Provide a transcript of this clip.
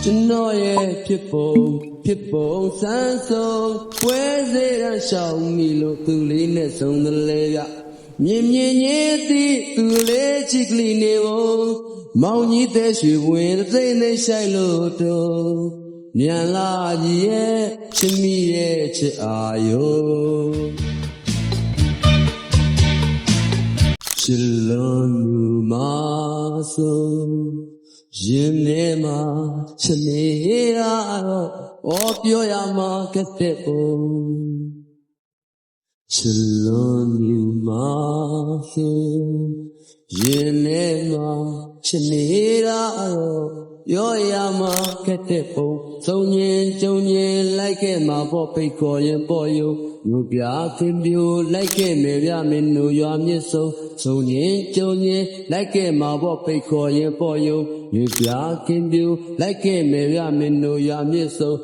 ကျွန်တော်ရဲ့ဖြစ်ပုံစမ်းဆုံးပွဲစေရန်ရှောင်းမိလို့သူလေးနဲ့ဆုံးတယ်လေဗျမြင်ကြီးသူလေးချစ်ကလေးနေဖို့မောင်ကြီးတဲ့ရွှေဝင်သိနေဆိုင်လို့တော့မြန်လာကြီးရဲ့ချစ်မိရဲ့ချစ်အာယုချစ်လုံးလူမဆိုရင်ထဲမှာချစ်နေတာတော့ပြောရမှာကတဲ့ပုံချစ်လုံးလူမဆိုရင်ထဲမှာချစ်နေတာတော့ပြောရမှာကတဲ့ပုံသုံးရင်ကြုံရင်လိုက်ခဲ့မှာပေါ့ပိတ်ခေါ်ရင်ပေါ့ယုံငုပြခင်ပြိုလိုက်ခဲ့မယ်ဗျမင်းတို့ရွာမြစ်ဆုံးသုံးရင်ကြုံရင်လိုက်ခဲ့မှာပေါ့ပိတ်ခေါ်ရင်ပေါ့ယုံငုပြခင်ပြိုလိုက်ခဲ့မယ်ဗျမင်းတို့ရွာမြစ်ဆုံး